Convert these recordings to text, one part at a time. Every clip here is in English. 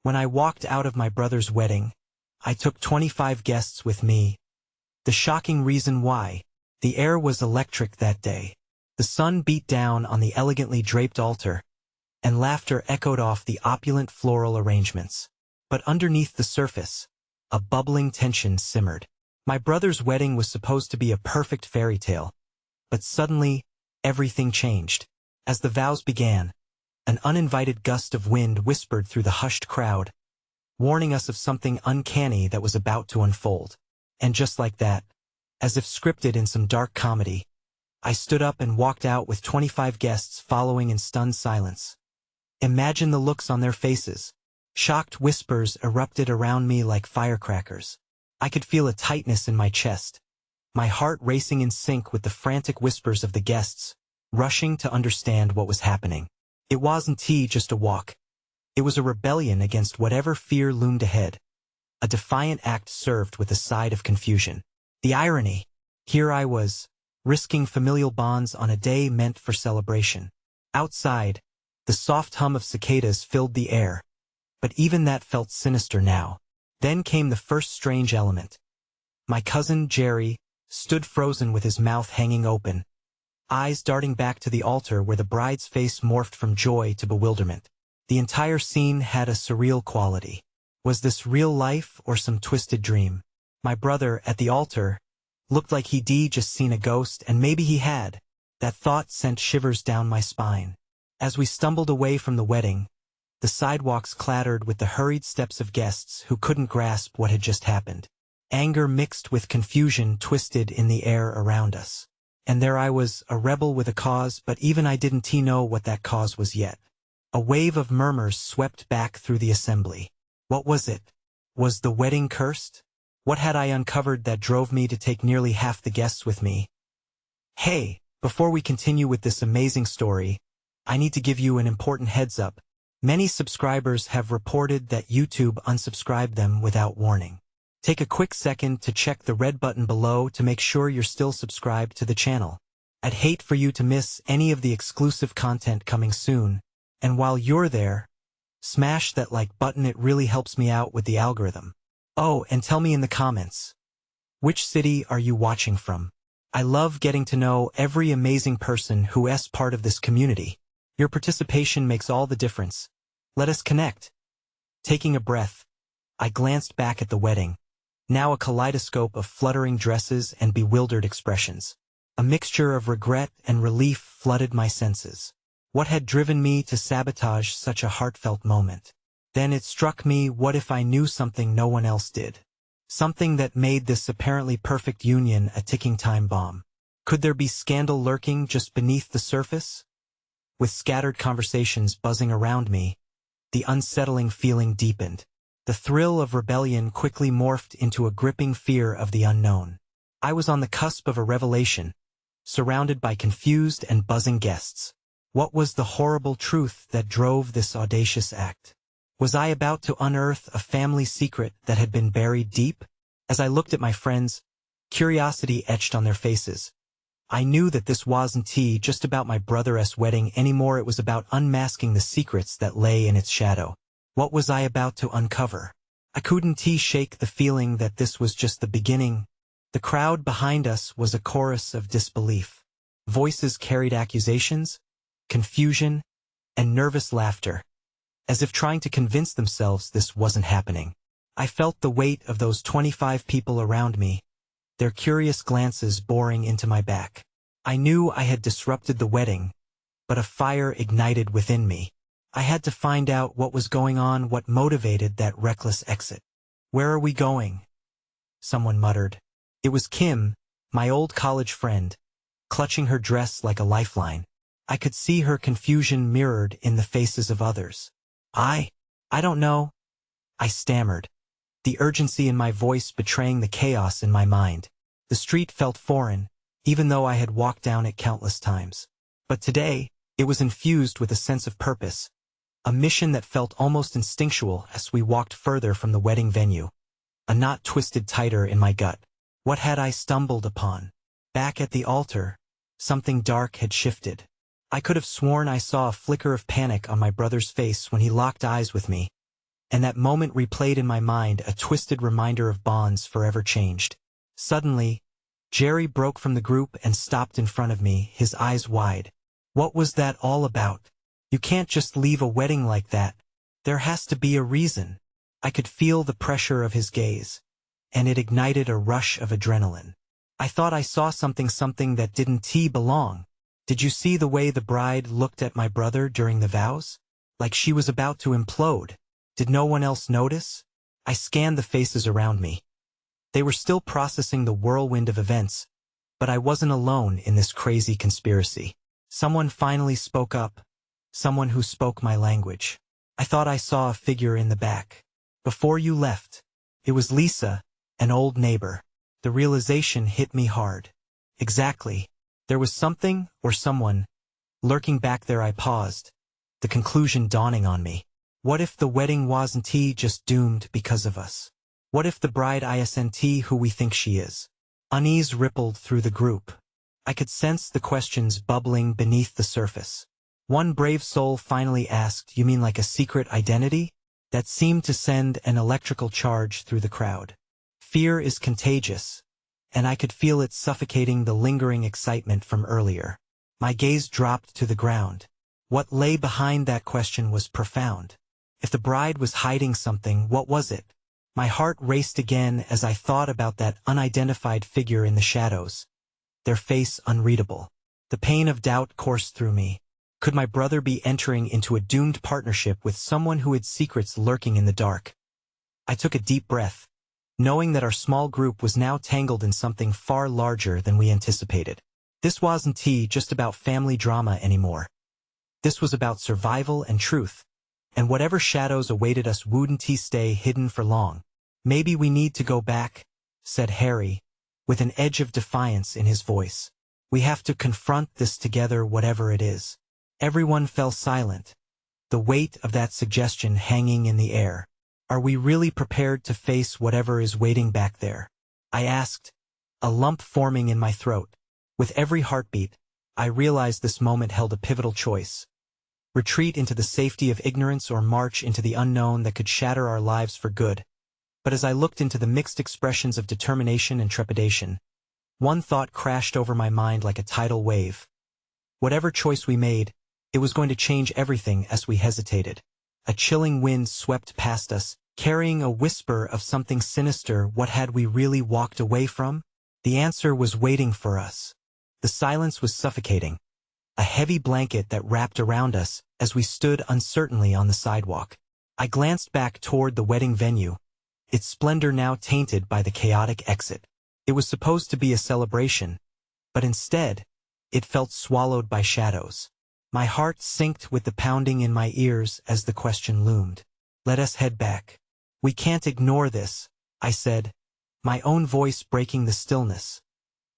When I walked out of my brother's wedding, I took 25 guests with me. The shocking reason why: the air was electric that day. The sun beat down on the elegantly draped altar, and laughter echoed off the opulent floral arrangements. But underneath the surface, a bubbling tension simmered. My brother's wedding was supposed to be a perfect fairy tale, but suddenly, everything changed. As the vows began, an uninvited gust of wind whispered through the hushed crowd, warning us of something uncanny that was about to unfold. And just like that, as if scripted in some dark comedy, I stood up and walked out with 25 guests following in stunned silence. Imagine the looks on their faces. Shocked whispers erupted around me like firecrackers. I could feel a tightness in my chest, my heart racing in sync with the frantic whispers of the guests, rushing to understand what was happening. It wasn't just a walk. It was a rebellion against whatever fear loomed ahead. A defiant act served with a side of confusion. The irony: here I was, risking familial bonds on a day meant for celebration. Outside, the soft hum of cicadas filled the air, but even that felt sinister now. Then came the first strange element. My cousin, Jerry, stood frozen with his mouth hanging open, eyes darting back to the altar where the bride's face morphed from joy to bewilderment. The entire scene had a surreal quality. Was this real life or some twisted dream? My brother, at the altar, looked like he'd just seen a ghost, and maybe he had. That thought sent shivers down my spine. As we stumbled away from the wedding, the sidewalks clattered with the hurried steps of guests who couldn't grasp what had just happened. Anger mixed with confusion twisted in the air around us. And there I was, a rebel with a cause, but even I didn't know what that cause was yet. A wave of murmurs swept back through the assembly. What was it? Was the wedding cursed? What had I uncovered that drove me to take nearly half the guests with me? Hey, before we continue with this amazing story, I need to give you an important heads up. Many subscribers have reported that YouTube unsubscribed them without warning. Take a quick second to check the red button below to make sure you're still subscribed to the channel. I'd hate for you to miss any of the exclusive content coming soon, and while you're there, smash that like button. It really helps me out with the algorithm. Oh, and tell me in the comments, which city are you watching from? I love getting to know every amazing person who is part of this community. Your participation makes all the difference. Let us connect. Taking a breath, I glanced back at the wedding, now a kaleidoscope of fluttering dresses and bewildered expressions. A mixture of regret and relief flooded my senses. What had driven me to sabotage such a heartfelt moment? Then it struck me, what if I knew something no one else did? Something that made this apparently perfect union a ticking time bomb. Could there be scandal lurking just beneath the surface? With scattered conversations buzzing around me, the unsettling feeling deepened. The thrill of rebellion quickly morphed into a gripping fear of the unknown. I was on the cusp of a revelation, surrounded by confused and buzzing guests. What was the horrible truth that drove this audacious act? Was I about to unearth a family secret that had been buried deep? As I looked at my friends, curiosity etched on their faces. I knew that this wasn't just about my brother's wedding anymore. It was about unmasking the secrets that lay in its shadow. What was I about to uncover? I couldn't shake the feeling that this was just the beginning. The crowd behind us was a chorus of disbelief. Voices carried accusations, confusion, and nervous laughter, as if trying to convince themselves this wasn't happening. I felt the weight of those 25 people around me, their curious glances boring into my back. I knew I had disrupted the wedding, but a fire ignited within me. I had to find out what was going on, what motivated that reckless exit. "Where are we going?" someone muttered. It was Kim, my old college friend, clutching her dress like a lifeline. I could see her confusion mirrored in the faces of others. I don't know," I stammered, the urgency in my voice betraying the chaos in my mind. The street felt foreign, even though I had walked down it countless times. But today, it was infused with a sense of purpose, a mission that felt almost instinctual. As we walked further from the wedding venue, a knot twisted tighter in my gut. What had I stumbled upon? Back at the altar, something dark had shifted. I could have sworn I saw a flicker of panic on my brother's face when he locked eyes with me, and that moment replayed in my mind, a twisted reminder of bonds forever changed. Suddenly, Jerry broke from the group and stopped in front of me, his eyes wide. What was that all about? You can't just leave a wedding like that. There has to be a reason. I could feel the pressure of his gaze, and it ignited a rush of adrenaline. I thought I saw something that didn't belong. Did you see the way the bride looked at my brother during the vows? Like she was about to implode. Did no one else notice? I scanned the faces around me. They were still processing the whirlwind of events, but I wasn't alone in this crazy conspiracy. Someone finally spoke up, someone who spoke my language. I thought I saw a figure in the back. Before you left, it was Lisa, an old neighbor. The realization hit me hard. Exactly. There was something, or someone, lurking back there. I paused, the conclusion dawning on me. What if the wedding wasn't just doomed because of us? What if the bride isn't who we think she is? Unease rippled through the group. I could sense the questions bubbling beneath the surface. One brave soul finally asked, "You mean like a secret identity?" That seemed to send an electrical charge through the crowd. Fear is contagious, and I could feel it suffocating the lingering excitement from earlier. My gaze dropped to the ground. What lay behind that question was profound. If the bride was hiding something, what was it? My heart raced again as I thought about that unidentified figure in the shadows, their face unreadable. The pain of doubt coursed through me. Could my brother be entering into a doomed partnership with someone who had secrets lurking in the dark? I took a deep breath, knowing that our small group was now tangled in something far larger than we anticipated. This wasn't just about family drama anymore. This was about survival and truth. And whatever shadows awaited us wouldn't stay hidden for long. "Maybe we need to go back," said Harry, with an edge of defiance in his voice. "We have to confront this together, whatever it is." Everyone fell silent, the weight of that suggestion hanging in the air. Are we really prepared to face whatever is waiting back there? I asked, a lump forming in my throat. With every heartbeat, I realized this moment held a pivotal choice. Retreat into the safety of ignorance or march into the unknown that could shatter our lives for good. But as I looked into the mixed expressions of determination and trepidation, one thought crashed over my mind like a tidal wave. Whatever choice we made, it was going to change everything. As we hesitated, a chilling wind swept past us, carrying a whisper of something sinister. What had we really walked away from? The answer was waiting for us. The silence was suffocating, a heavy blanket that wrapped around us as we stood uncertainly on the sidewalk. I glanced back toward the wedding venue, its splendor now tainted by the chaotic exit. It was supposed to be a celebration, but instead, it felt swallowed by shadows. My heart synced with the pounding in my ears as the question loomed. "Let us head back. We can't ignore this," I said, my own voice breaking the stillness.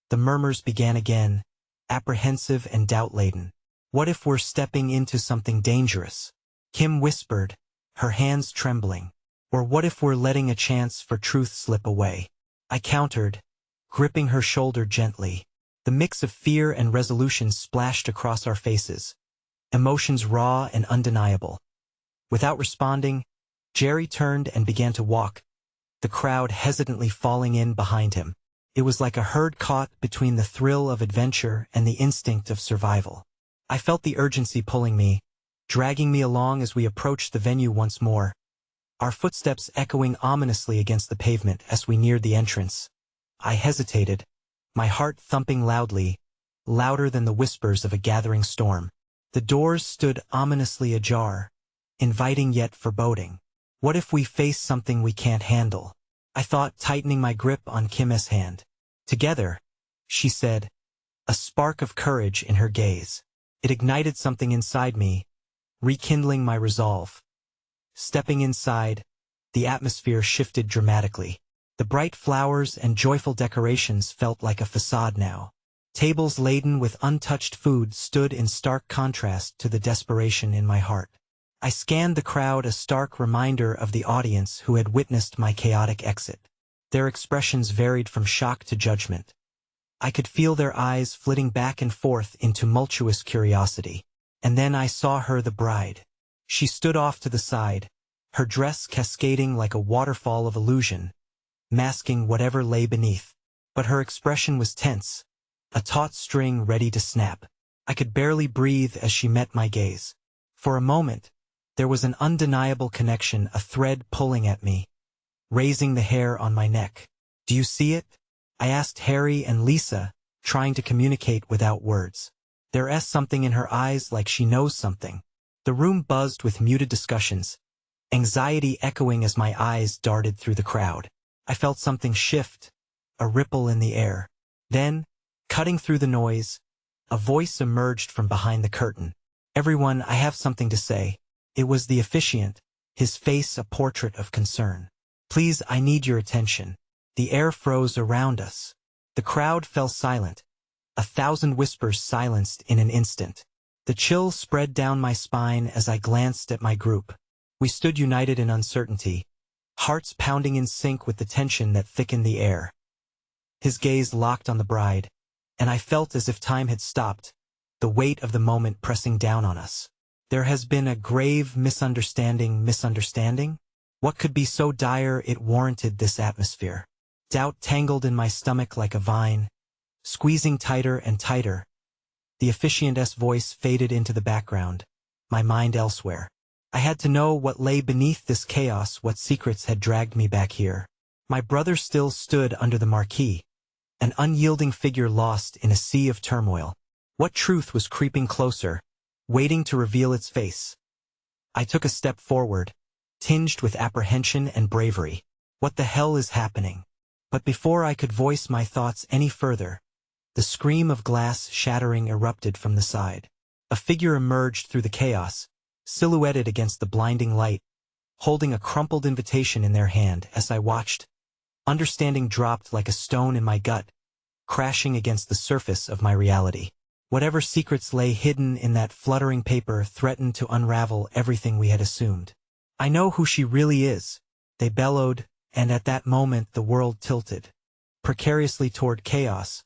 The murmurs began again, apprehensive and doubt-laden. "What if we're stepping into something dangerous?" Kim whispered, her hands trembling. "Or what if we're letting a chance for truth slip away?" I countered, gripping her shoulder gently. The mix of fear and resolution splashed across our faces, emotions raw and undeniable. Without responding, Jerry turned and began to walk, the crowd hesitantly falling in behind him. It was like a herd caught between the thrill of adventure and the instinct of survival. I felt the urgency pulling me, dragging me along as we approached the venue once more, our footsteps echoing ominously against the pavement as we neared the entrance. I hesitated, my heart thumping loudly, louder than the whispers of a gathering storm. The doors stood ominously ajar, inviting yet foreboding. What if we face something we can't handle? I thought, tightening my grip on Kim's hand. "Together," she said, a spark of courage in her gaze. It ignited something inside me, rekindling my resolve. Stepping inside, the atmosphere shifted dramatically. The bright flowers and joyful decorations felt like a facade now. Tables laden with untouched food stood in stark contrast to the desperation in my heart. I scanned the crowd, a stark reminder of the audience who had witnessed my chaotic exit. Their expressions varied from shock to judgment. I could feel their eyes flitting back and forth in tumultuous curiosity. And then I saw her, the bride. She stood off to the side, her dress cascading like a waterfall of illusion, masking whatever lay beneath. But her expression was tense, a taut string ready to snap. I could barely breathe as she met my gaze. For a moment, there was an undeniable connection, a thread pulling at me, raising the hair on my neck. "Do you see it?" I asked Harry and Lisa, trying to communicate without words. There's something in her eyes, like she knows something. The room buzzed with muted discussions, anxiety echoing as my eyes darted through the crowd. I felt something shift, a ripple in the air. Then, cutting through the noise, a voice emerged from behind the curtain. "Everyone, I have something to say." It was the officiant, his face a portrait of concern. "Please, I need your attention." The air froze around us. The crowd fell silent. 1,000 whispers silenced in an instant. The chill spread down my spine as I glanced at my group. We stood united in uncertainty, hearts pounding in sync with the tension that thickened the air. His gaze locked on the bride, and I felt as if time had stopped, the weight of the moment pressing down on us. There has been a grave misunderstanding? What could be so dire it warranted this atmosphere? Doubt tangled in my stomach like a vine, squeezing tighter and tighter. The officiant's voice faded into the background, my mind elsewhere. I had to know what lay beneath this chaos, what secrets had dragged me back here. My brother still stood under the marquee, an unyielding figure lost in a sea of turmoil. What truth was creeping closer, waiting to reveal its face? I took a step forward, tinged with apprehension and bravery. What the hell is happening? But before I could voice my thoughts any further, the scream of glass shattering erupted from the side. A figure emerged through the chaos, silhouetted against the blinding light, holding a crumpled invitation in their hand. As I watched, understanding dropped like a stone in my gut, crashing against the surface of my reality. Whatever secrets lay hidden in that fluttering paper threatened to unravel everything we had assumed. "I know who she really is," they bellowed, and at that moment the world tilted, precariously toward chaos,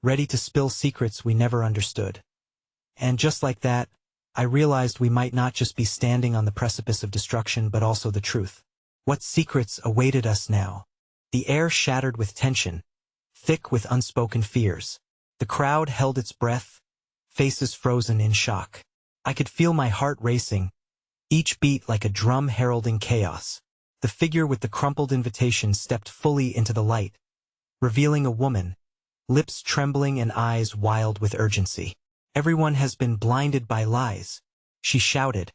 ready to spill secrets we never understood. And just like that, I realized we might not just be standing on the precipice of destruction but also the truth. What secrets awaited us now? The air shattered with tension, thick with unspoken fears. The crowd held its breath, faces frozen in shock. I could feel my heart racing, each beat like a drum heralding chaos. The figure with the crumpled invitation stepped fully into the light, revealing a woman, lips trembling and eyes wild with urgency. "Everyone has been blinded by lies," she shouted,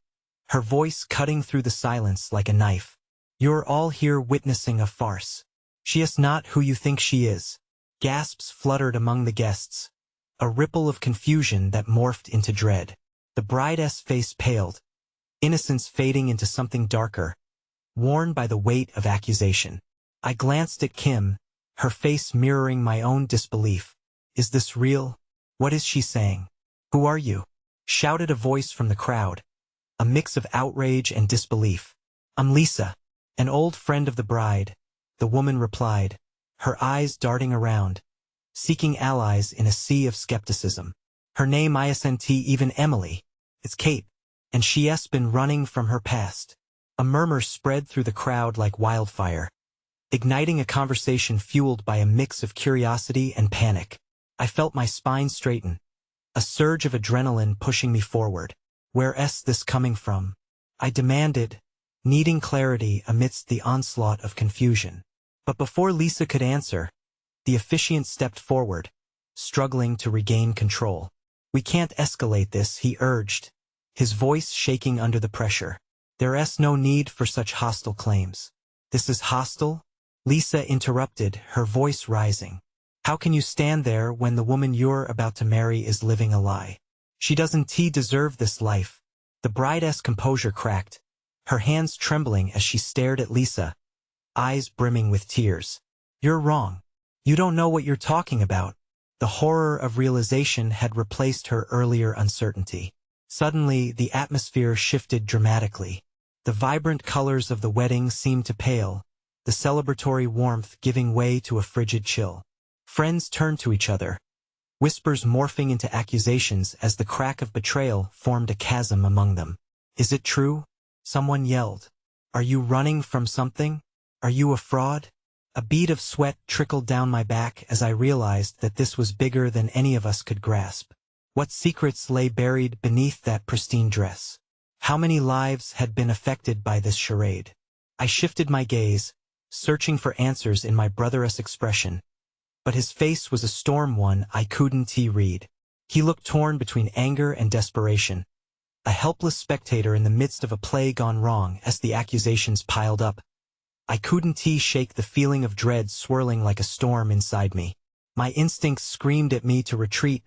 her voice cutting through the silence like a knife. "You're all here witnessing a farce. She is not who you think she is." Gasps fluttered among the guests, a ripple of confusion that morphed into dread. The bride's face paled, innocence fading into something darker, worn by the weight of accusation. I glanced at Kim, her face mirroring my own disbelief. "Is this real? What is she saying?" "Who are you?" shouted a voice from the crowd, a mix of outrage and disbelief. "I'm Lisa, an old friend of the bride," the woman replied, her eyes darting around, seeking allies in a sea of skepticism. "Her name isn't even Emily. It's Kate, and she's been running from her past." A murmur spread through the crowd like wildfire, igniting a conversation fueled by a mix of curiosity and panic. I felt my spine straighten, a surge of adrenaline pushing me forward. "Where's this coming from?" I demanded, needing clarity amidst the onslaught of confusion. But before Lisa could answer, the officiant stepped forward, struggling to regain control. "We can't escalate this," he urged, his voice shaking under the pressure. "There's no need for such hostile claims." "This is hostile?" Lisa interrupted, her voice rising. "How can you stand there when the woman you're about to marry is living a lie? She doesn't deserve this life." The bride's composure cracked, her hands trembling as she stared at Lisa, eyes brimming with tears. "You're wrong. You don't know what you're talking about." The horror of realization had replaced her earlier uncertainty. Suddenly, the atmosphere shifted dramatically. The vibrant colors of the wedding seemed to pale, the celebratory warmth giving way to a frigid chill. Friends turned to each other, whispers morphing into accusations as the crack of betrayal formed a chasm among them. "Is it true?" someone yelled. Are you running from something? Are you a fraud? A bead of sweat trickled down my back as I realized that this was bigger than any of us could grasp. What secrets lay buried beneath that pristine dress? How many lives had been affected by this charade? I shifted my gaze, searching for answers in my brother's expression, but his face was a storm one I couldn't read. He looked torn between anger and desperation, a helpless spectator in the midst of a play gone wrong as the accusations piled up. I couldn't shake the feeling of dread swirling like a storm inside me. My instincts screamed at me to retreat,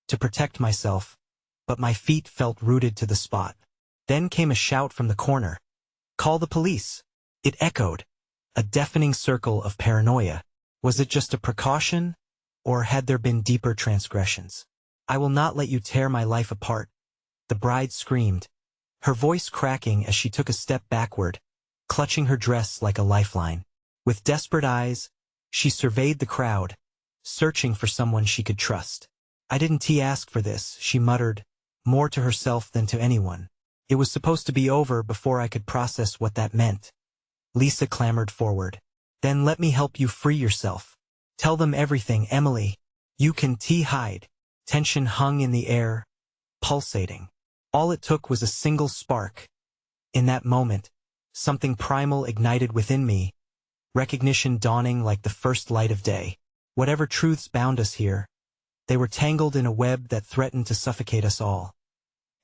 to protect myself, but my feet felt rooted to the spot. Then came a shout from the corner. "Call the police!" It echoed, a deafening circle of paranoia. Was it just a precaution, or had there been deeper transgressions? "I will not let you tear my life apart," the bride screamed, her voice cracking as she took a step backward, clutching her dress like a lifeline. With desperate eyes, she surveyed the crowd, searching for someone she could trust. "I didn't ask for this," she muttered, more to herself than to anyone. "It was supposed to be over before I could process what that meant." Lisa clambered forward. "Then let me help you free yourself. Tell them everything, Emily. You can hide." Tension hung in the air, pulsating. All it took was a single spark. In that moment, something primal ignited within me, recognition dawning like the first light of day. Whatever truths bound us here, they were tangled in a web that threatened to suffocate us all.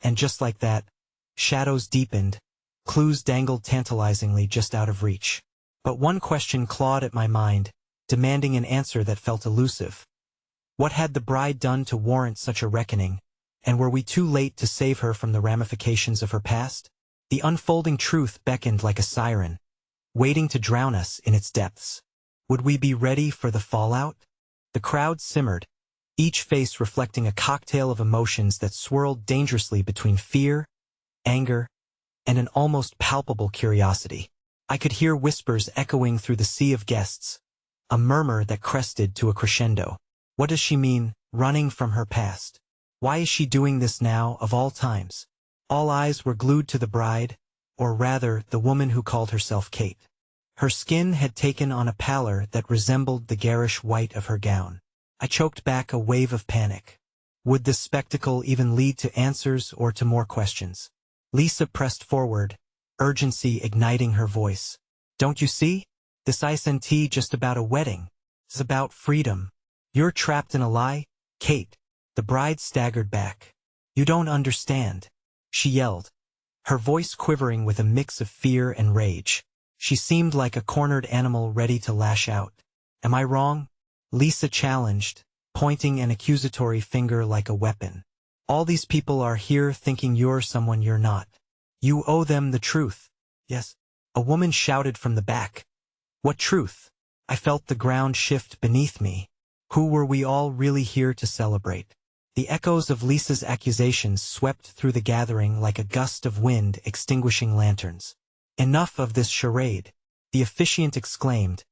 And just like that, shadows deepened, clues dangled tantalizingly just out of reach. But one question clawed at my mind, demanding an answer that felt elusive. What had the bride done to warrant such a reckoning, and were we too late to save her from the ramifications of her past? The unfolding truth beckoned like a siren, waiting to drown us in its depths. Would we be ready for the fallout? The crowd simmered, each face reflecting a cocktail of emotions that swirled dangerously between fear, anger, and an almost palpable curiosity. I could hear whispers echoing through the sea of guests, a murmur that crested to a crescendo. What does she mean, running from her past? Why is she doing this now, of all times? All eyes were glued to the bride, or rather, the woman who called herself Kate. Her skin had taken on a pallor that resembled the garish white of her gown. I choked back a wave of panic. Would this spectacle even lead to answers or to more questions? Lisa pressed forward, urgency igniting her voice. "Don't you see? This isn't just about a wedding. It's about freedom. You're trapped in a lie, Kate." The bride staggered back. "You don't understand," she yelled, her voice quivering with a mix of fear and rage. She seemed like a cornered animal ready to lash out. "Am I wrong?" Lisa challenged, pointing an accusatory finger like a weapon. "All these people are here thinking you're someone you're not. You owe them the truth." "Yes," a woman shouted from the back. "What truth?" I felt the ground shift beneath me. Who were we all really here to celebrate? The echoes of Lisa's accusations swept through the gathering like a gust of wind extinguishing lanterns. "Enough of this charade," the officiant exclaimed,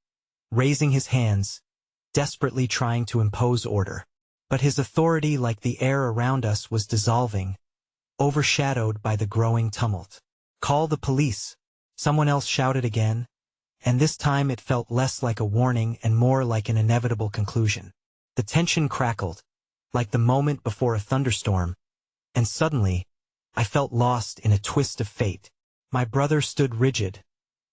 raising his hands, desperately trying to impose order. But his authority, like the air around us, was dissolving, overshadowed by the growing tumult. "Call the police," someone else shouted again, and this time it felt less like a warning and more like an inevitable conclusion. The tension crackled, like the moment before a thunderstorm, and suddenly, I felt lost in a twist of fate. My brother stood rigid,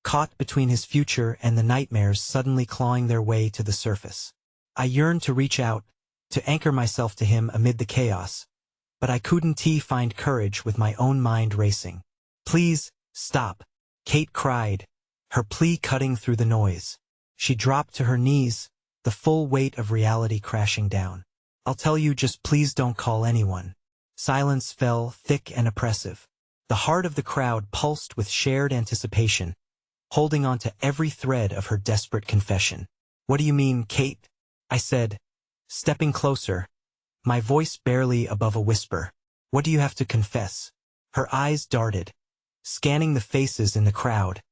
caught between his future and the nightmares suddenly clawing their way to the surface. I yearned to reach out, to anchor myself to him amid the chaos, but I couldn't find courage with my own mind racing. "Please, stop," Kate cried, her plea cutting through the noise. She dropped to her knees, the full weight of reality crashing down. "I'll tell you, just please don't call anyone." Silence fell, thick and oppressive. The heart of the crowd pulsed with shared anticipation, holding on to every thread of her desperate confession. "What do you mean, Kate?" I said, stepping closer, my voice barely above a whisper. "What do you have to confess?" Her eyes darted, scanning the faces in the crowd,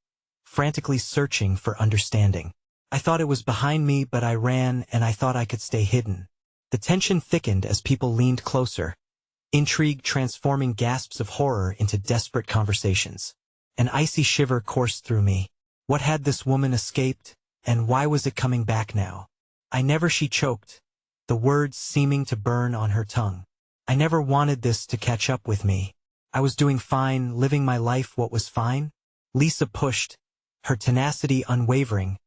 frantically searching for understanding. I thought it was behind me, but I ran, and I thought I could stay hidden. The tension thickened as people leaned closer, intrigue transforming gasps of horror into desperate conversations. An icy shiver coursed through me. What had this woman escaped, and why was it coming back now? She choked, the words seeming to burn on her tongue. I never wanted this to catch up with me. I was doing fine, living my life. What was fine? Lisa pushed, her tenacity unwavering.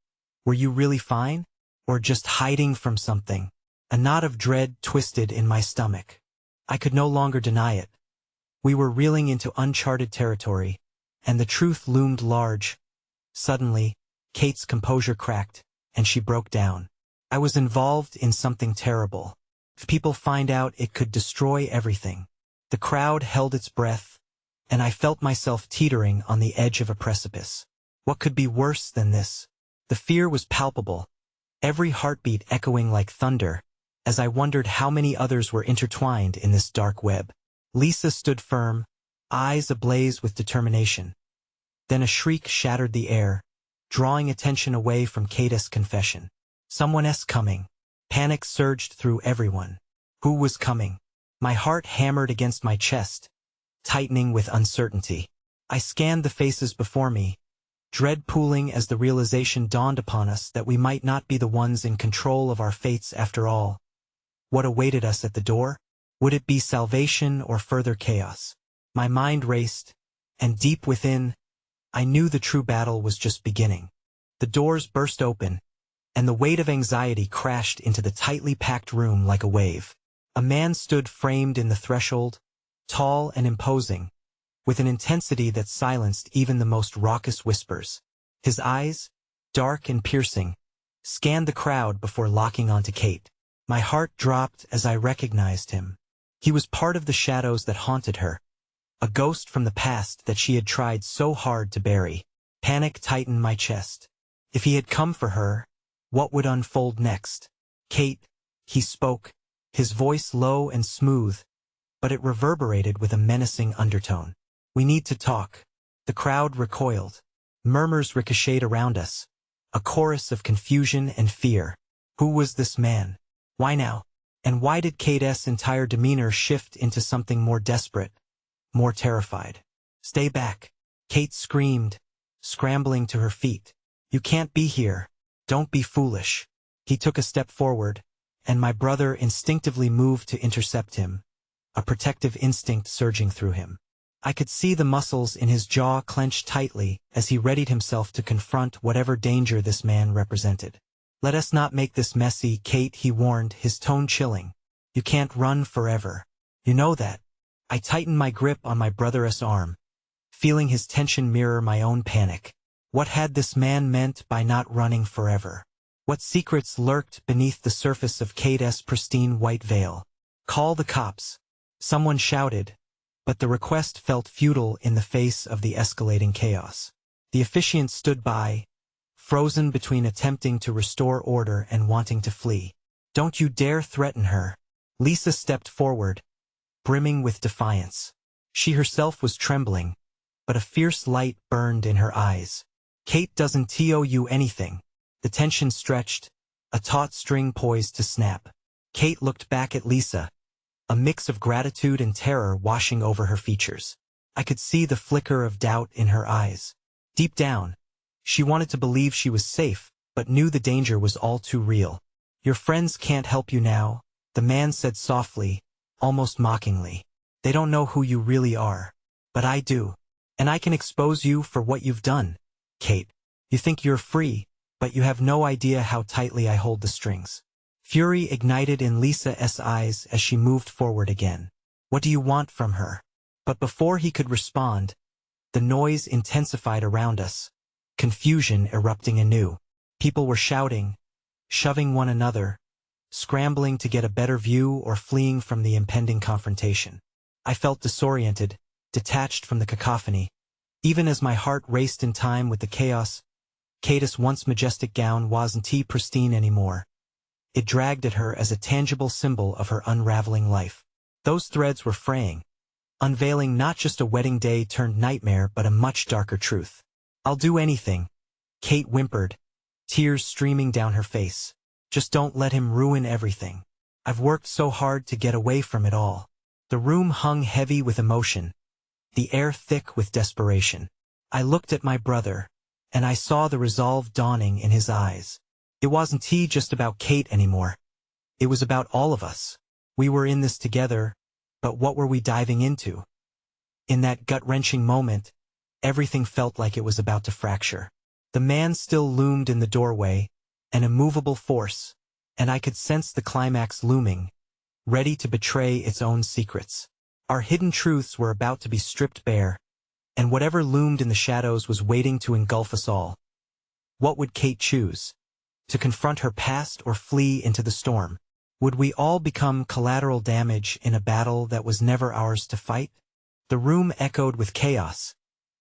Were you really fine? Or just hiding from something? A knot of dread twisted in my stomach. I could no longer deny it. We were reeling into uncharted territory, and the truth loomed large. Suddenly, Kate's composure cracked, and she broke down. I was involved in something terrible. If people find out, it could destroy everything. The crowd held its breath, and I felt myself teetering on the edge of a precipice. What could be worse than this? The fear was palpable, every heartbeat echoing like thunder, as I wondered how many others were intertwined in this dark web. Lisa stood firm, eyes ablaze with determination. Then a shriek shattered the air, drawing attention away from Kate's confession. Someone's coming. Panic surged through everyone. Who was coming? My heart hammered against my chest, tightening with uncertainty. I scanned the faces before me, dread pooling as the realization dawned upon us that we might not be the ones in control of our fates after all. What awaited us at the door? Would it be salvation or further chaos? My mind raced, and deep within, I knew the true battle was just beginning. The doors burst open, and the weight of anxiety crashed into the tightly packed room like a wave. A man stood framed in the threshold, tall and imposing, with an intensity that silenced even the most raucous whispers. His eyes, dark and piercing, scanned the crowd before locking onto Kate. My heart dropped as I recognized him. He was part of the shadows that haunted her, a ghost from the past that she had tried so hard to bury. Panic tightened my chest. If he had come for her, what would unfold next? Kate, he spoke, his voice low and smooth, but it reverberated with a menacing undertone. We need to talk. The crowd recoiled. Murmurs ricocheted around us, a chorus of confusion and fear. Who was this man? Why now? And why did Kate's entire demeanor shift into something more desperate, more terrified? Stay back, Kate screamed, scrambling to her feet. You can't be here. Don't be foolish. He took a step forward, and my brother instinctively moved to intercept him, a protective instinct surging through him. I could see the muscles in his jaw clench tightly as he readied himself to confront whatever danger this man represented. Let us not make this messy, Kate, he warned, his tone chilling. You can't run forever. You know that. I tightened my grip on my brother's arm, feeling his tension mirror my own panic. What had this man meant by not running forever? What secrets lurked beneath the surface of Kate's pristine white veil? Call the cops. Someone shouted, but the request felt futile in the face of the escalating chaos. The officiant stood by, frozen between attempting to restore order and wanting to flee. Don't you dare threaten her. Lisa stepped forward, brimming with defiance. She herself was trembling, but a fierce light burned in her eyes. Kate doesn't owe you anything. The tension stretched, a taut string poised to snap. Kate looked back at Lisa, a mix of gratitude and terror washing over her features. I could see the flicker of doubt in her eyes. Deep down, she wanted to believe she was safe, but knew the danger was all too real. Your friends can't help you now, the man said softly, almost mockingly. They don't know who you really are. But I do. And I can expose you for what you've done. Kate, you think you're free, but you have no idea how tightly I hold the strings. Fury ignited in Lisa's eyes as she moved forward again. What do you want from her? But before he could respond, the noise intensified around us, confusion erupting anew. People were shouting, shoving one another, scrambling to get a better view or fleeing from the impending confrontation. I felt disoriented, detached from the cacophony. Even as my heart raced in time with the chaos, Kate's once majestic gown wasn't pristine anymore. It dragged at her as a tangible symbol of her unraveling life. Those threads were fraying, unveiling not just a wedding day turned nightmare but a much darker truth. I'll do anything, Kate whimpered, tears streaming down her face. Just don't let him ruin everything. I've worked so hard to get away from it all. The room hung heavy with emotion, the air thick with desperation. I looked at my brother, and I saw the resolve dawning in his eyes. It wasn't just about Kate anymore. It was about all of us. We were in this together, but what were we diving into? In that gut-wrenching moment, everything felt like it was about to fracture. The man still loomed in the doorway, an immovable force, and I could sense the climax looming, ready to betray its own secrets. Our hidden truths were about to be stripped bare, and whatever loomed in the shadows was waiting to engulf us all. What would Kate choose? To confront her past or flee into the storm? Would we all become collateral damage in a battle that was never ours to fight? The room echoed with chaos,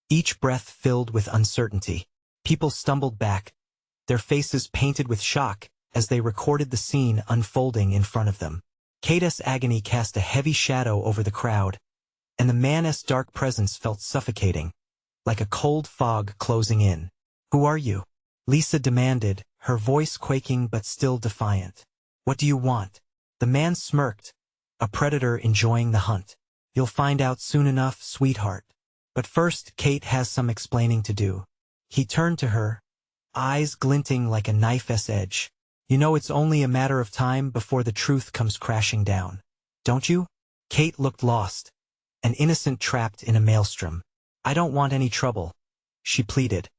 each breath filled with uncertainty. People stumbled back, their faces painted with shock as they recorded the scene unfolding in front of them. Kate's agony cast a heavy shadow over the crowd, and the man's dark presence felt suffocating, like a cold fog closing in. "Who are you?" Lisa demanded, her voice quaking but still defiant. "What do you want?" The man smirked, a predator enjoying the hunt. "You'll find out soon enough, sweetheart. But first, Kate has some explaining to do." He turned to her, eyes glinting like a knife's edge. "You know it's only a matter of time before the truth comes crashing down, don't you?" Kate looked lost, an innocent trapped in a maelstrom. "I don't want any trouble," she pleaded,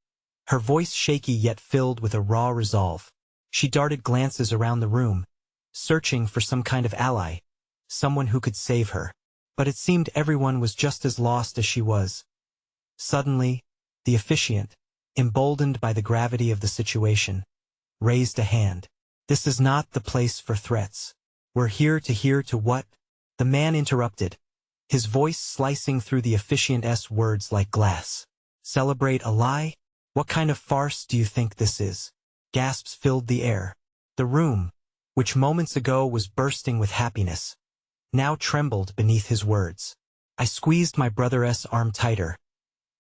her voice shaky yet filled with a raw resolve. She darted glances around the room, searching for some kind of ally, someone who could save her. But it seemed everyone was just as lost as she was. Suddenly, the officiant, emboldened by the gravity of the situation, raised a hand. "This is not the place for threats. We're here to hear to what?" The man interrupted, his voice slicing through the officiant's words like glass. "Celebrate a lie? What kind of farce do you think this is?" Gasps filled the air. The room, which moments ago was bursting with happiness, now trembled beneath his words. I squeezed my brother's arm tighter.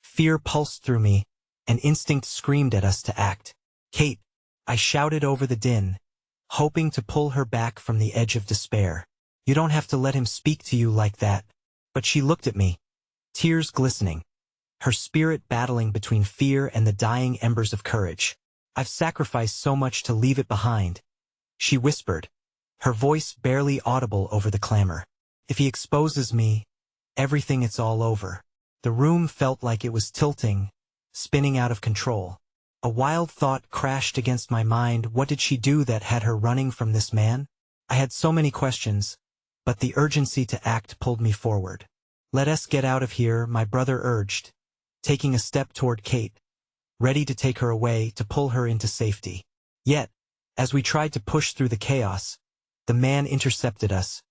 Fear pulsed through me, and instinct screamed at us to act. "Kate," I shouted over the din, hoping to pull her back from the edge of despair. "You don't have to let him speak to you like that." But she looked at me, tears glistening, her spirit battling between fear and the dying embers of courage. "I've sacrificed so much to leave it behind," she whispered, her voice barely audible over the clamor. "If he exposes me, it's all over." The room felt like it was tilting, spinning out of control. A wild thought crashed against my mind. What did she do that had her running from this man? I had so many questions, but the urgency to act pulled me forward. "Let us get out of here," my brother urged, taking a step toward Kate, ready to take her away, to pull her into safety. Yet, as we tried to push through the chaos, the man intercepted us,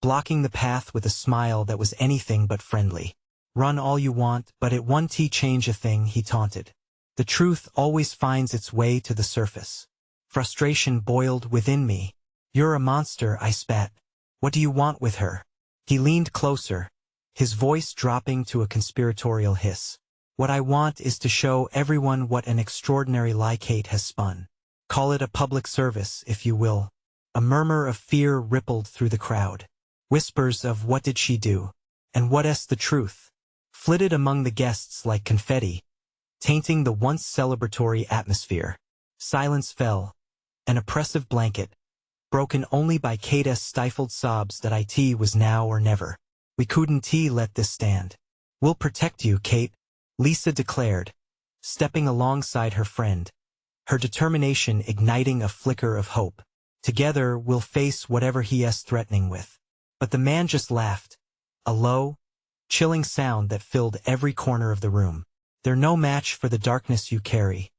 blocking the path with a smile that was anything but friendly. "Run all you want, but it won't change a thing," he taunted. "The truth always finds its way to the surface." Frustration boiled within me. "You're a monster," I spat. "What do you want with her?" He leaned closer, his voice dropping to a conspiratorial hiss. "What I want is to show everyone what an extraordinary lie Kate has spun. Call it a public service, if you will." A murmur of fear rippled through the crowd. Whispers of "what did she do?" and "what's the truth?" flitted among the guests like confetti, tainting the once celebratory atmosphere. Silence fell, an oppressive blanket, broken only by Kate's stifled sobs that it was now or never. "We couldn't let this stand." "We'll protect you, Kate," Lisa declared, stepping alongside her friend, her determination igniting a flicker of hope. "Together we'll face whatever he's threatening with." But the man just laughed, a low, chilling sound that filled every corner of the room. "They're no match for the darkness you carry,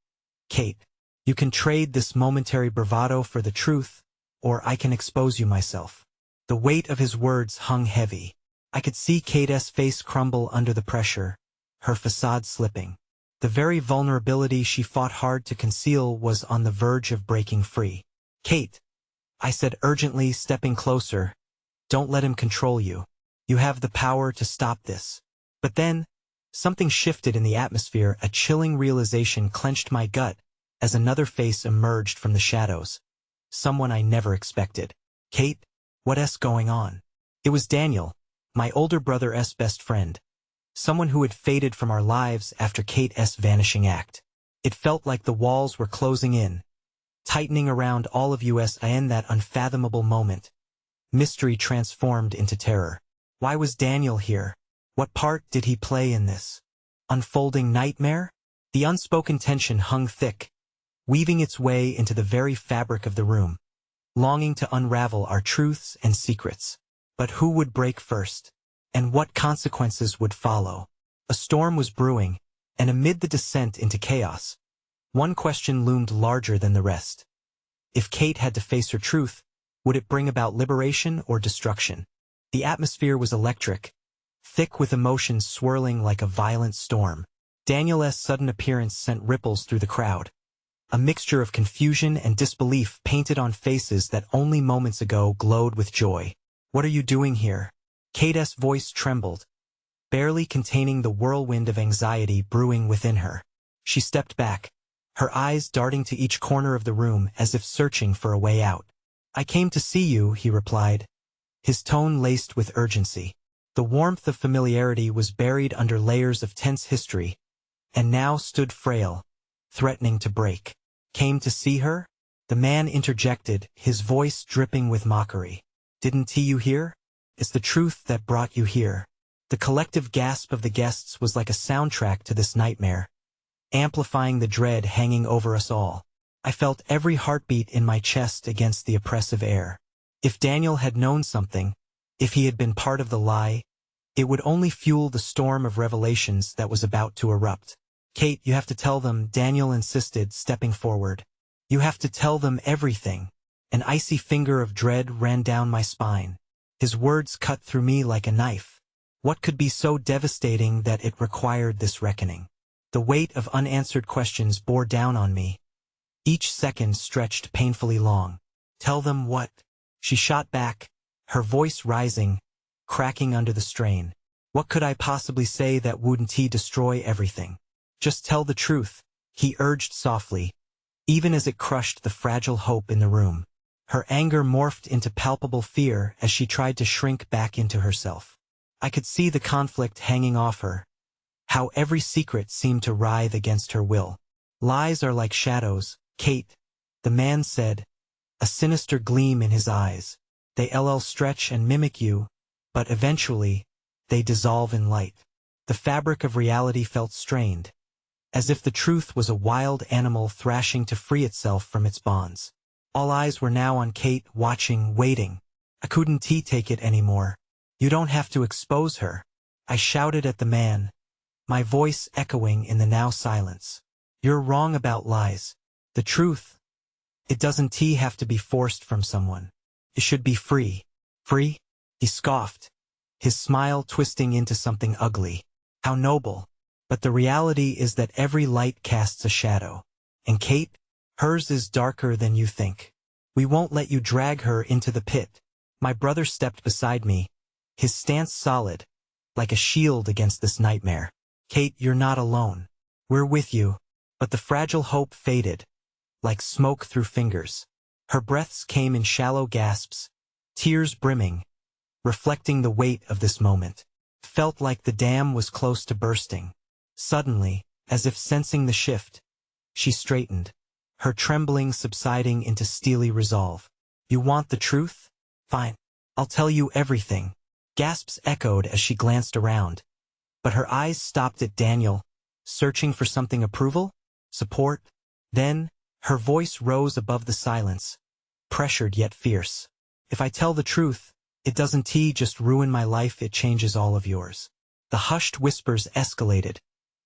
Kate. You can trade this momentary bravado for the truth, or I can expose you myself." The weight of his words hung heavy. I could see Kate's face crumble under the pressure, her facade slipping. The very vulnerability she fought hard to conceal was on the verge of breaking free. "Kate," I said urgently, stepping closer, "don't let him control you. You have the power to stop this." But then, something shifted in the atmosphere. A chilling realization clenched my gut as another face emerged from the shadows. Someone I never expected. "Kate, what's going on?" It was Daniel, my older brother's best friend, someone who had faded from our lives after Kate's vanishing act. It felt like the walls were closing in, tightening around all of us in that unfathomable moment. Mystery transformed into terror. Why was Daniel here? What part did he play in this unfolding nightmare? The unspoken tension hung thick, weaving its way into the very fabric of the room, longing to unravel our truths and secrets. But who would break first? And what consequences would follow? A storm was brewing, and amid the descent into chaos, one question loomed larger than the rest. If Kate had to face her truth, would it bring about liberation or destruction? The atmosphere was electric, thick with emotions swirling like a violent storm. Daniel's sudden appearance sent ripples through the crowd. A mixture of confusion and disbelief painted on faces that only moments ago glowed with joy. "What are you doing here?" Kate's voice trembled, barely containing the whirlwind of anxiety brewing within her. She stepped back, her eyes darting to each corner of the room as if searching for a way out. "I came to see you," he replied, his tone laced with urgency. The warmth of familiarity was buried under layers of tense history, and now stood frail, threatening to break. "Came to see her?" The man interjected, his voice dripping with mockery. "Didn't you hear? It's the truth that brought you here." The collective gasp of the guests was like a soundtrack to this nightmare, amplifying the dread hanging over us all. I felt every heartbeat in my chest against the oppressive air. If Daniel had known something, if he had been part of the lie, it would only fuel the storm of revelations that was about to erupt. "Kate, you have to tell them," Daniel insisted, stepping forward. "You have to tell them everything." An icy finger of dread ran down my spine. His words cut through me like a knife. What could be so devastating that it required this reckoning? The weight of unanswered questions bore down on me. Each second stretched painfully long. "Tell them what?" She shot back, her voice rising, cracking under the strain. "What could I possibly say that wouldn't destroy everything? Just tell the truth," he urged softly, even as it crushed the fragile hope in the room. Her anger morphed into palpable fear as she tried to shrink back into herself. I could see the conflict hanging off her, how every secret seemed to writhe against her will. "Lies are like shadows, Kate," the man said, a sinister gleam in his eyes. "They stretch and mimic you, but eventually, they dissolve in light." The fabric of reality felt strained, as if the truth was a wild animal thrashing to free itself from its bonds. All eyes were now on Kate, watching, waiting. I couldn't take it anymore. "You don't have to expose her," I shouted at the man, my voice echoing in the now silence. "You're wrong about lies. The truth, it doesn't have to be forced from someone. It should be free." "Free?" he scoffed, his smile twisting into something ugly. "How noble. But the reality is that every light casts a shadow. And Kate, hers is darker than you think. We won't let you drag her into the pit." My brother stepped beside me, his stance solid, like a shield against this nightmare. "Kate, you're not alone. We're with you." But the fragile hope faded, like smoke through fingers. Her breaths came in shallow gasps, tears brimming, reflecting the weight of this moment. Felt like the dam was close to bursting. Suddenly, as if sensing the shift, she straightened, her trembling subsiding into steely resolve. "You want the truth? Fine. I'll tell you everything." Gasps echoed as she glanced around, but her eyes stopped at Daniel, searching for something: approval? Support? Then, her voice rose above the silence, pressured yet fierce. "If I tell the truth, it doesn't just ruin my life, it changes all of yours." The hushed whispers escalated,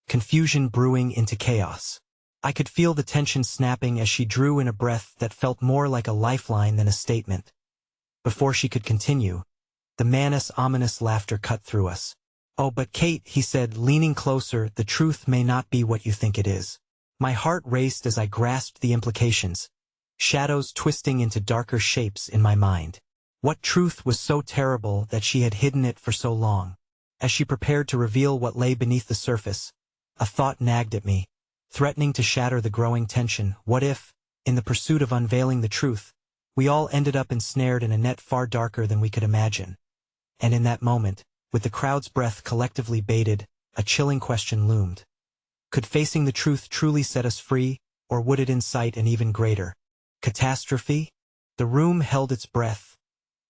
confusion brewing into chaos. I could feel the tension snapping as she drew in a breath that felt more like a lifeline than a statement. Before she could continue, the man's ominous laughter cut through us. "Oh, but Kate," he said, leaning closer, "the truth may not be what you think it is." My heart raced as I grasped the implications, shadows twisting into darker shapes in my mind. What truth was so terrible that she had hidden it for so long? As she prepared to reveal what lay beneath the surface, a thought nagged at me, threatening to shatter the growing tension. What if, in the pursuit of unveiling the truth, we all ended up ensnared in a net far darker than we could imagine? And in that moment, with the crowd's breath collectively bated, a chilling question loomed. Could facing the truth truly set us free, or would it incite an even greater catastrophe? The room held its breath,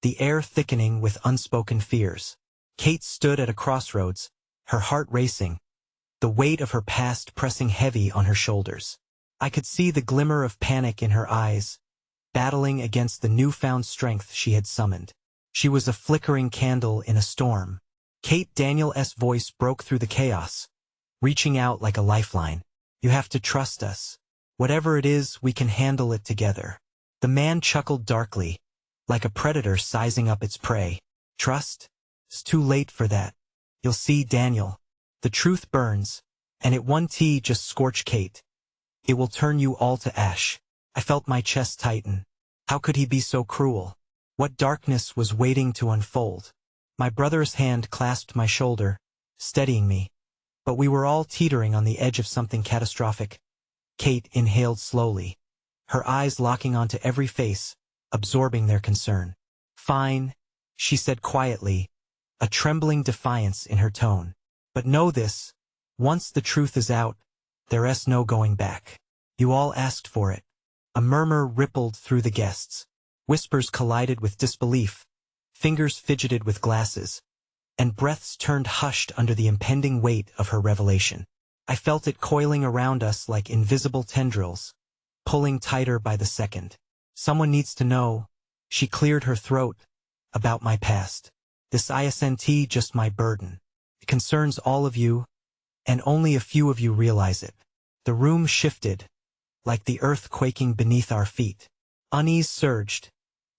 the air thickening with unspoken fears. Kate stood at a crossroads, her heart racing, the weight of her past pressing heavy on her shoulders. I could see the glimmer of panic in her eyes, battling against the newfound strength she had summoned. She was a flickering candle in a storm. Kate Daniel's voice broke through the chaos, reaching out like a lifeline. You have to trust us. Whatever it is, we can handle it together. The man chuckled darkly, like a predator sizing up its prey. Trust? It's too late for that. You'll see, Daniel. The truth burns, and it won't just scorch Kate. It will turn you all to ash. I felt my chest tighten. How could he be so cruel? What darkness was waiting to unfold? My brother's hand clasped my shoulder, steadying me. But we were all teetering on the edge of something catastrophic. Kate inhaled slowly, her eyes locking onto every face, absorbing their concern. Fine, she said quietly, a trembling defiance in her tone. But know this, once the truth is out, there's no going back. You all asked for it. A murmur rippled through the guests. Whispers collided with disbelief, fingers fidgeted with glasses, and breaths turned hushed under the impending weight of her revelation. I felt it coiling around us like invisible tendrils, pulling tighter by the second. Someone needs to know, she cleared her throat, about my past. This isn't just my burden. It concerns all of you, and only a few of you realize it. The room shifted, like the earth quaking beneath our feet. Unease surged,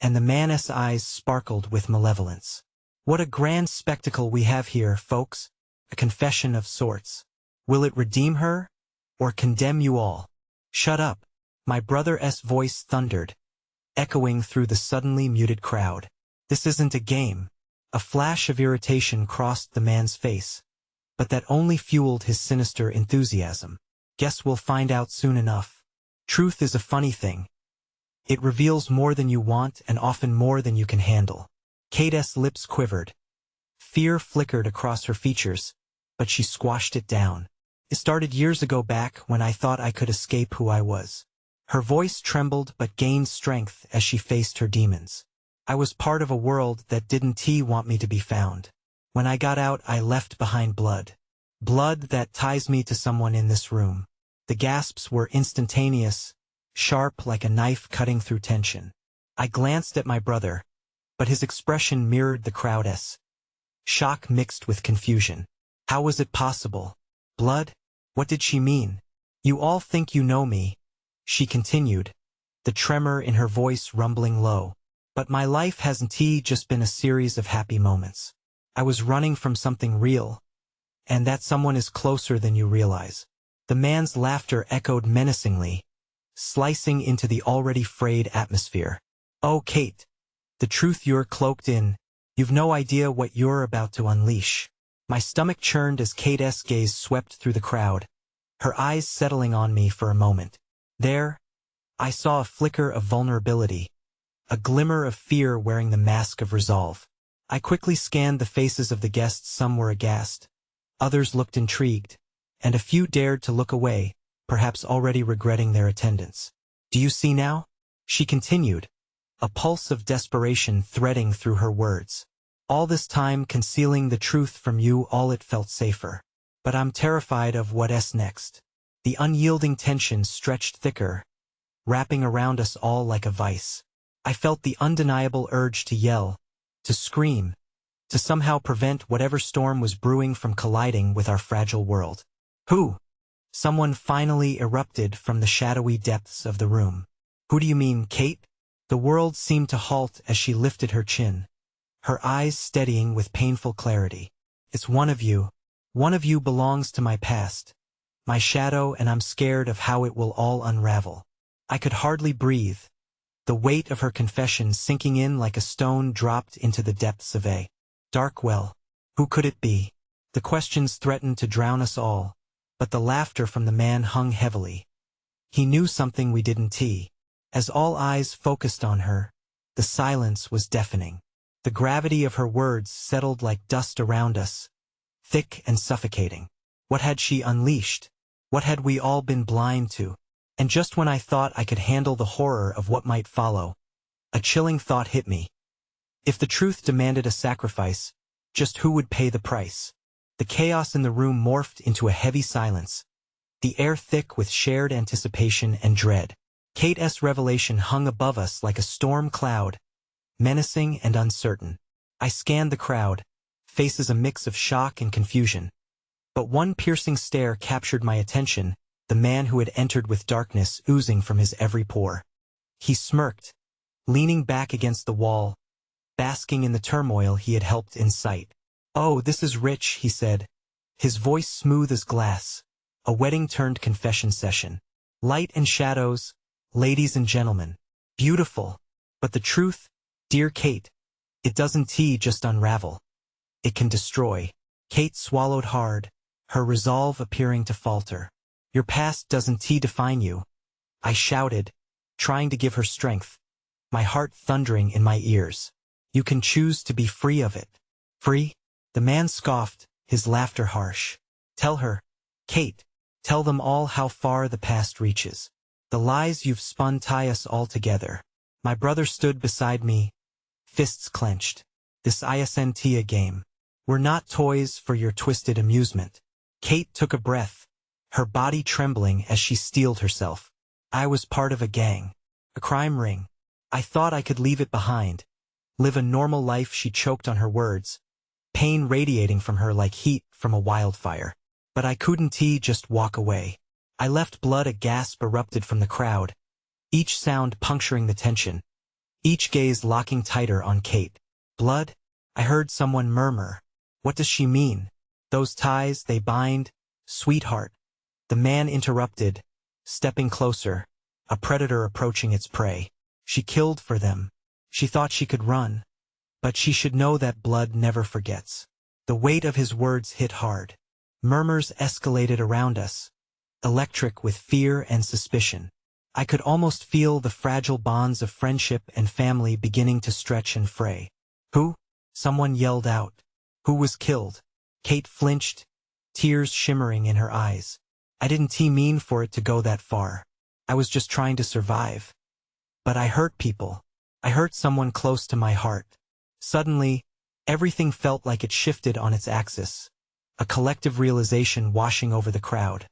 and the man's eyes sparkled with malevolence. What a grand spectacle we have here, folks. A confession of sorts. Will it redeem her, or condemn you all? Shut up, my brother's voice thundered, echoing through the suddenly muted crowd. This isn't a game. A flash of irritation crossed the man's face, but that only fueled his sinister enthusiasm. Guess we'll find out soon enough. Truth is a funny thing. It reveals more than you want and often more than you can handle. Kate's lips quivered. Fear flickered across her features, but she squashed it down. It started years ago, back when I thought I could escape who I was. Her voice trembled but gained strength as she faced her demons. I was part of a world that didn't want me to be found. When I got out, I left behind blood. Blood that ties me to someone in this room. The gasps were instantaneous, sharp like a knife cutting through tension. I glanced at my brother, but his expression mirrored the crowd's. Shock mixed with confusion. How was it possible? Blood? What did she mean? You all think you know me, she continued, the tremor in her voice rumbling low. But my life hasn't just been a series of happy moments. I was running from something real, and that someone is closer than you realize. The man's laughter echoed menacingly, slicing into the already frayed atmosphere. Oh, Kate, the truth you're cloaked in, you've no idea what you're about to unleash. My stomach churned as Kate's gaze swept through the crowd, her eyes settling on me for a moment. There, I saw a flicker of vulnerability, a glimmer of fear wearing the mask of resolve. I quickly scanned the faces of the guests. Some were aghast, others looked intrigued, and a few dared to look away, perhaps already regretting their attendance. Do you see now? She continued, a pulse of desperation threading through her words. All this time concealing the truth from you all, it felt safer. But I'm terrified of what's next. The unyielding tension stretched thicker, wrapping around us all like a vice. I felt the undeniable urge to yell, to scream, to somehow prevent whatever storm was brewing from colliding with our fragile world. Who? Someone finally erupted from the shadowy depths of the room. Who do you mean, Kate? The world seemed to halt as she lifted her chin, her eyes steadying with painful clarity. It's one of you. One of you belongs to my past, my shadow, and I'm scared of how it will all unravel. I could hardly breathe, the weight of her confession sinking in like a stone dropped into the depths of a dark well. Who could it be? The questions threatened to drown us all, but the laughter from the man hung heavily. He knew something we didn't. As all eyes focused on her, the silence was deafening. The gravity of her words settled like dust around us, thick and suffocating. What had she unleashed? What had we all been blind to? And just when I thought I could handle the horror of what might follow, a chilling thought hit me. If the truth demanded a sacrifice, just who would pay the price? The chaos in the room morphed into a heavy silence, the air thick with shared anticipation and dread. Kate's revelation hung above us like a storm cloud, menacing and uncertain. I scanned the crowd, faces a mix of shock and confusion. But one piercing stare captured my attention, the man who had entered with darkness oozing from his every pore. He smirked, leaning back against the wall, basking in the turmoil he had helped incite. "Oh, this is rich," he said, his voice smooth as glass. A wedding-turned confession session. Light and shadows, ladies and gentlemen. Beautiful. But the truth, dear Kate, it doesn't just unravel. It can destroy. Kate swallowed hard, her resolve appearing to falter. "Your past doesn't define you," I shouted, trying to give her strength, my heart thundering in my ears. "You can choose to be free of it." "Free?" The man scoffed, his laughter harsh. "Tell her, Kate, tell them all how far the past reaches. The lies you've spun tie us all together." My brother stood beside me, fists clenched. "This isn't a game. We're not toys for your twisted amusement." Kate took a breath, her body trembling as she steeled herself. "I was part of a gang, a crime ring. I thought I could leave it behind, live a normal life." She choked on her words, pain radiating from her like heat from a wildfire. "But I couldn't just walk away. I left." Blood, a gasp erupted from the crowd, each sound puncturing the tension, each gaze locking tighter on Kate. "Blood?" I heard someone murmur. "What does she mean? Those ties they bind, sweetheart." The man interrupted, stepping closer, a predator approaching its prey. "She killed for them. She thought she could run. But she should know that blood never forgets." The weight of his words hit hard. Murmurs escalated around us, electric with fear and suspicion. I could almost feel the fragile bonds of friendship and family beginning to stretch and fray. "Who?" someone yelled out. "Who was killed?" Kate flinched, tears shimmering in her eyes. "I didn't mean for it to go that far. I was just trying to survive. But I hurt people. I hurt someone close to my heart." Suddenly, everything felt like it shifted on its axis, a collective realization washing over the crowd.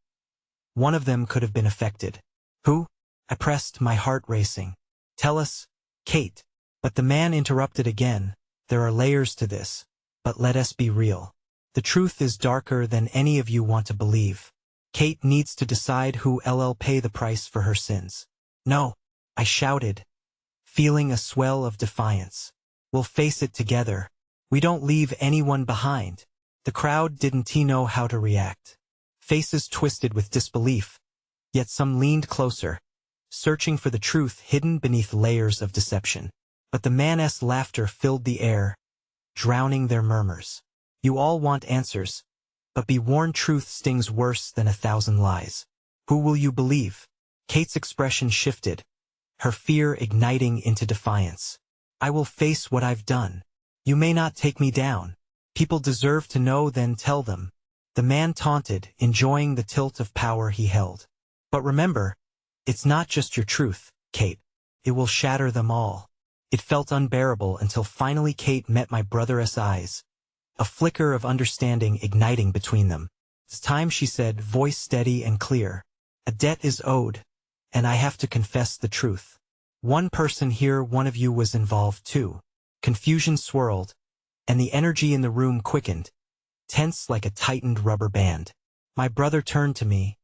One of them could have been affected. "Who?" I pressed, my heart racing. "Tell us, Kate." But the man interrupted again. "There are layers to this. But let us be real. The truth is darker than any of you want to believe. Kate needs to decide who'll pay the price for her sins." "No," I shouted, feeling a swell of defiance. "We'll face it together. We don't leave anyone behind." The crowd didn't know how to react. Faces twisted with disbelief, yet some leaned closer, searching for the truth hidden beneath layers of deception. But the man's laughter filled the air, drowning their murmurs. "You all want answers, but be warned, truth stings worse than 1,000 lies. Who will you believe?" Kate's expression shifted, her fear igniting into defiance. "I will face what I've done. You may not take me down. People deserve to know, then tell them." The man taunted, enjoying the tilt of power he held. "But remember, it's not just your truth, Kate. It will shatter them all." It felt unbearable until finally Kate met my brother's eyes, a flicker of understanding igniting between them. "It's time," she said, voice steady and clear. "A debt is owed, and I have to confess the truth. One person here, one of you was involved too." Confusion swirled, and the energy in the room quickened, tense like a tightened rubber band. My brother turned to me,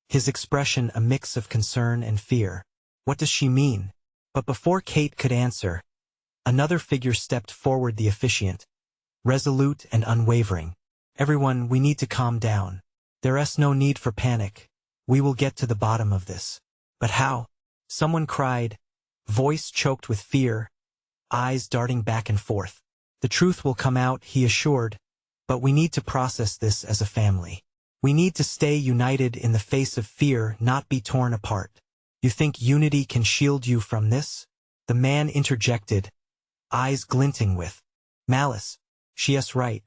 his expression a mix of concern and fear. "What does she mean?" But before Kate could answer, another figure stepped forward, the officiant, resolute and unwavering. "Everyone, we need to calm down. There's no need for panic. We will get to the bottom of this." "But how?" someone cried, voice choked with fear, eyes darting back and forth. "The truth will come out," he assured, "but we need to process this as a family. We need to stay united in the face of fear, not be torn apart." "You think unity can shield you from this?" the man interjected, eyes glinting with malice. "She's right.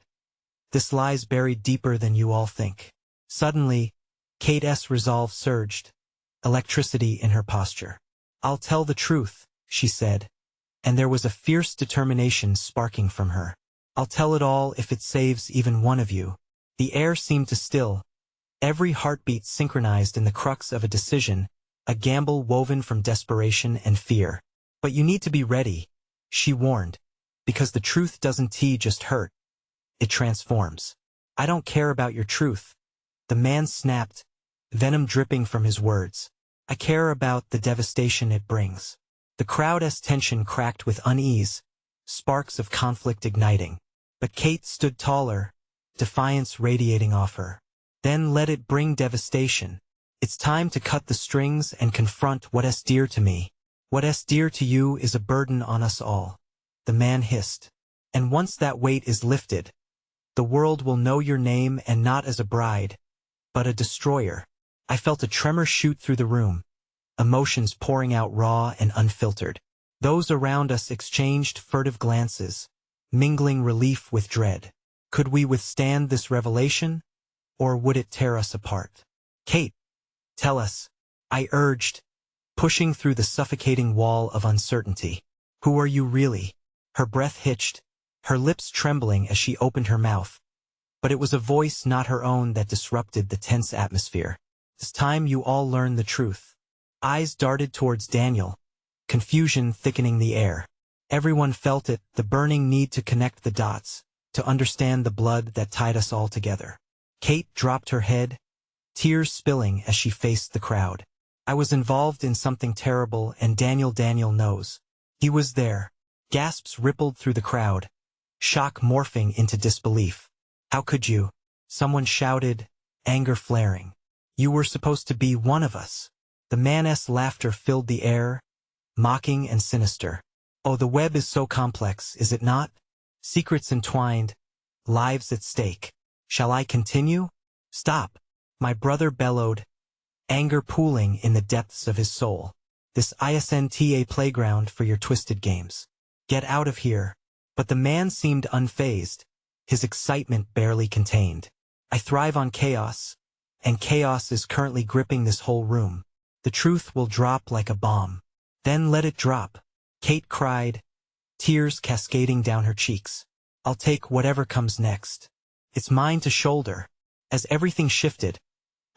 This lies buried deeper than you all think. Suddenly, Kate's resolve surged, electricity in her posture. "I'll tell the truth," she said, and there was a fierce determination sparking from her. "I'll tell it all if it saves even one of you." The air seemed to still, every heartbeat synchronized in the crux of a decision, a gamble woven from desperation and fear. "But you need to be ready," she warned, "because the truth doesn't just hurt. It transforms." "I don't care about your truth," the man snapped, venom dripping from his words. "I care about the devastation it brings." The crowd's tension cracked with unease, sparks of conflict igniting. But Kate stood taller, defiance radiating off her. "Then let it bring devastation. It's time to cut the strings and confront what's dear to me. What's dear to you is a burden on us all," the man hissed. "And once that weight is lifted, the world will know your name, and not as a bride, but a destroyer." I felt a tremor shoot through the room, emotions pouring out raw and unfiltered. Those around us exchanged furtive glances, mingling relief with dread. Could we withstand this revelation, or would it tear us apart? "Kate, tell us," I urged, pushing through the suffocating wall of uncertainty. "Who are you really?" Her breath hitched, her lips trembling as she opened her mouth. But it was a voice not her own that disrupted the tense atmosphere. "It's time you all learn the truth." Eyes darted towards Daniel, confusion thickening the air. Everyone felt it, the burning need to connect the dots, to understand the blood that tied us all together. Kate dropped her head, tears spilling as she faced the crowd. "I was involved in something terrible, and Daniel knows. He was there." Gasps rippled through the crowd, shock morphing into disbelief. "How could you?" someone shouted, anger flaring. "You were supposed to be one of us." The man's laughter filled the air, mocking and sinister. "Oh, the web is so complex, is it not? Secrets entwined, lives at stake. Shall I continue?" "Stop," my brother bellowed, anger pooling in the depths of his soul. "This isn't a playground for your twisted games. Get out of here." But the man seemed unfazed, his excitement barely contained. "I thrive on chaos, and chaos is currently gripping this whole room. The truth will drop like a bomb." "Then let it drop," Kate cried, tears cascading down her cheeks. "I'll take whatever comes next. It's mine to shoulder." As everything shifted,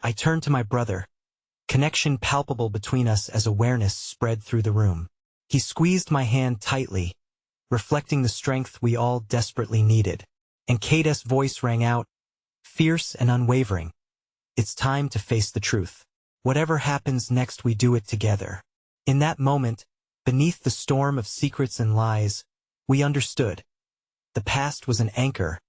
I turned to my brother, connection palpable between us as awareness spread through the room. He squeezed my hand tightly, reflecting the strength we all desperately needed. And Kate's voice rang out, fierce and unwavering. "It's time to face the truth. Whatever happens next, we do it together." In that moment, beneath the storm of secrets and lies, we understood. The past was an anchor,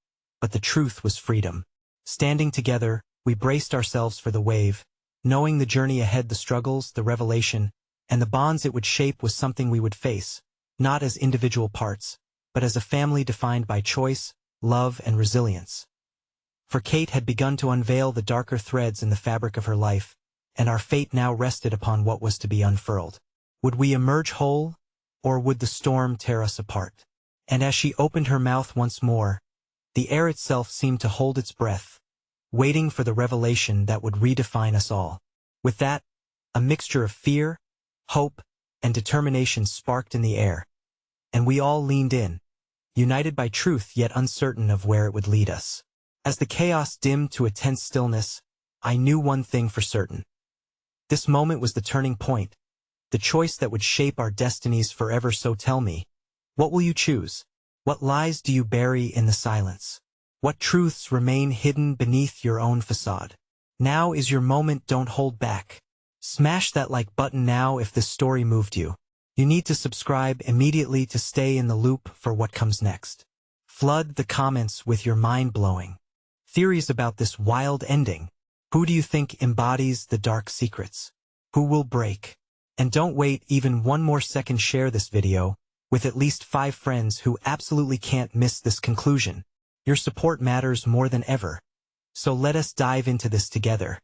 but the truth was freedom. Standing together, we braced ourselves for the wave, knowing the journey ahead, the struggles, the revelation, and the bonds it would shape was something we would face, not as individual parts, but as a family defined by choice, love, and resilience. For Kate had begun to unveil the darker threads in the fabric of her life, and our fate now rested upon what was to be unfurled. Would we emerge whole, or would the storm tear us apart? And as she opened her mouth once more, the air itself seemed to hold its breath, waiting for the revelation that would redefine us all. With that, a mixture of fear, hope, and determination sparked in the air, and we all leaned in, united by truth yet uncertain of where it would lead us. As the chaos dimmed to a tense stillness, I knew one thing for certain. This moment was the turning point, the choice that would shape our destinies forever. So tell me, what will you choose? What lies do you bury in the silence? What truths remain hidden beneath your own facade? Now is your moment, don't hold back. Smash that like button now if this story moved you. You need to subscribe immediately to stay in the loop for what comes next. Flood the comments with your mind-blowing theories about this wild ending. Who do you think embodies the dark secrets? Who will break? And don't wait even one more second, share this video with at least 5 friends who absolutely can't miss this conclusion. Your support matters more than ever. So let us dive into this together.